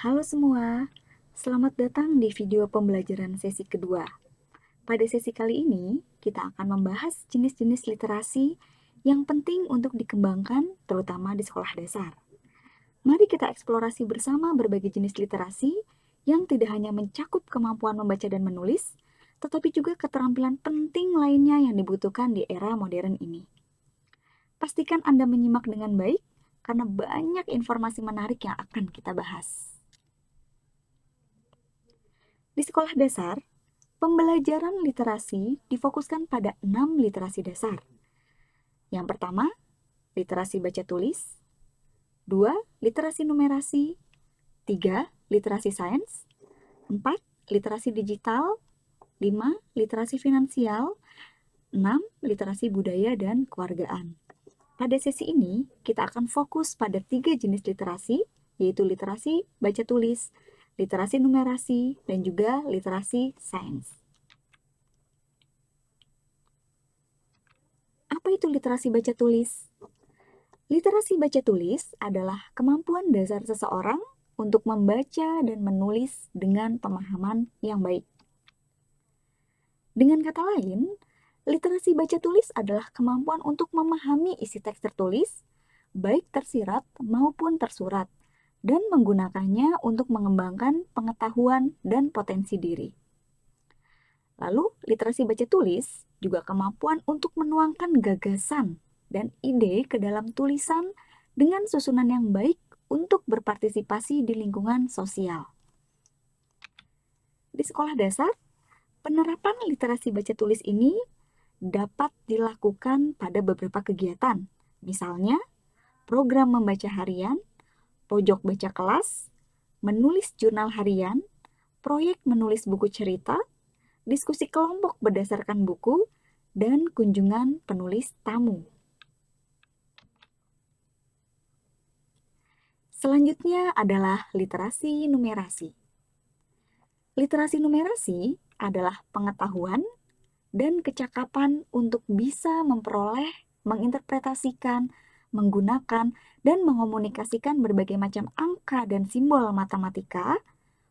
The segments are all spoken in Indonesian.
Halo semua, selamat datang di video pembelajaran sesi kedua. Pada sesi kali ini, kita akan membahas jenis-jenis literasi yang penting untuk dikembangkan, terutama di sekolah dasar. Mari kita eksplorasi bersama berbagai jenis literasi yang tidak hanya mencakup kemampuan membaca dan menulis, tetapi juga keterampilan penting lainnya yang dibutuhkan di era modern ini. Pastikan Anda menyimak dengan baik, karena banyak informasi menarik yang akan kita bahas. Di sekolah dasar, pembelajaran literasi difokuskan pada 6 literasi dasar. Yang pertama, literasi baca tulis. 2. Literasi numerasi. 3. Literasi sains. 4. Literasi digital. 5. Literasi finansial. 6. Literasi budaya dan kewargaan. Pada sesi ini, kita akan fokus pada 3 jenis literasi, yaitu literasi baca tulis, literasi numerasi, dan juga literasi sains. Apa itu literasi baca tulis? Literasi baca tulis adalah kemampuan dasar seseorang untuk membaca dan menulis dengan pemahaman yang baik. Dengan kata lain, literasi baca tulis adalah kemampuan untuk memahami isi teks tertulis, baik tersirat maupun tersurat, dan menggunakannya untuk mengembangkan pengetahuan dan potensi diri. Lalu, literasi baca tulis juga kemampuan untuk menuangkan gagasan dan ide ke dalam tulisan dengan susunan yang baik untuk berpartisipasi di lingkungan sosial. Di sekolah dasar, penerapan literasi baca tulis ini dapat dilakukan pada beberapa kegiatan, misalnya program membaca harian, pojok baca kelas, menulis jurnal harian, proyek menulis buku cerita, diskusi kelompok berdasarkan buku, dan kunjungan penulis tamu. Selanjutnya adalah literasi numerasi. Literasi numerasi adalah pengetahuan dan kecakapan untuk bisa memperoleh, menginterpretasikan, menggunakan, dan mengomunikasikan berbagai macam angka dan simbol matematika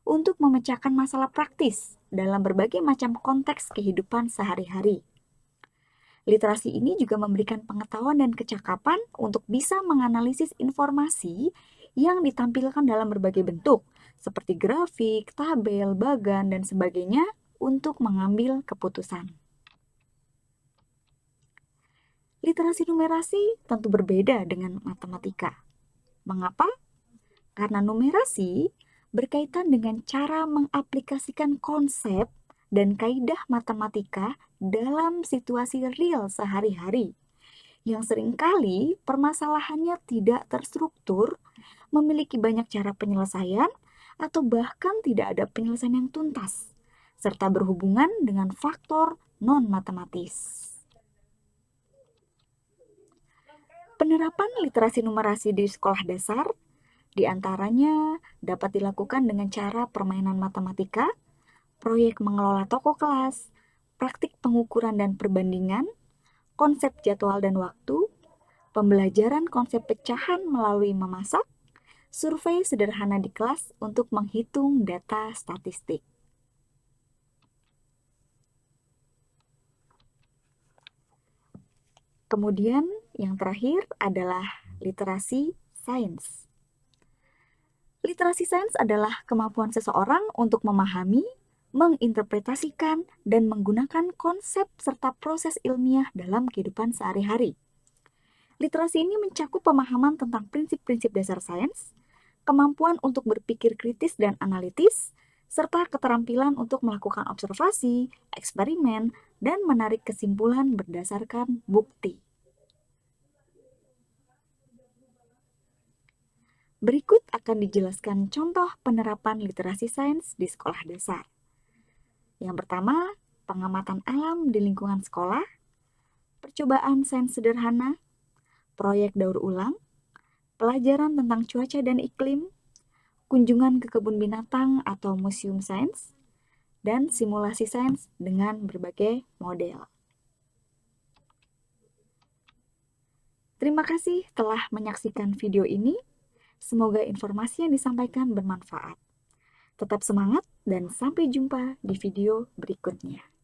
untuk memecahkan masalah praktis dalam berbagai macam konteks kehidupan sehari-hari. Literasi ini juga memberikan pengetahuan dan kecakapan untuk bisa menganalisis informasi yang ditampilkan dalam berbagai bentuk, seperti grafik, tabel, bagan, dan sebagainya untuk mengambil keputusan. Literasi numerasi tentu berbeda dengan matematika. Mengapa? Karena numerasi berkaitan dengan cara mengaplikasikan konsep dan kaidah matematika dalam situasi real sehari-hari, yang seringkali permasalahannya tidak terstruktur, memiliki banyak cara penyelesaian, atau bahkan tidak ada penyelesaian yang tuntas, serta berhubungan dengan faktor non-matematis. Penerapan literasi numerasi di sekolah dasar diantaranya dapat dilakukan dengan cara permainan matematika, proyek mengelola toko kelas, praktik pengukuran dan perbandingan, konsep jadwal dan waktu, pembelajaran konsep pecahan melalui memasak, survei sederhana di kelas untuk menghitung data statistik. Kemudian yang terakhir adalah literasi sains. Literasi sains adalah kemampuan seseorang untuk memahami, menginterpretasikan, dan menggunakan konsep serta proses ilmiah dalam kehidupan sehari-hari. Literasi ini mencakup pemahaman tentang prinsip-prinsip dasar sains, kemampuan untuk berpikir kritis dan analitis, serta keterampilan untuk melakukan observasi, eksperimen, dan menarik kesimpulan berdasarkan bukti. Berikut akan dijelaskan contoh penerapan literasi sains di sekolah dasar. Yang pertama, pengamatan alam di lingkungan sekolah, percobaan sains sederhana, proyek daur ulang, pelajaran tentang cuaca dan iklim, kunjungan ke kebun binatang atau museum sains, dan simulasi sains dengan berbagai model. Terima kasih telah menyaksikan video ini. Semoga informasi yang disampaikan bermanfaat. Tetap semangat dan sampai jumpa di video berikutnya.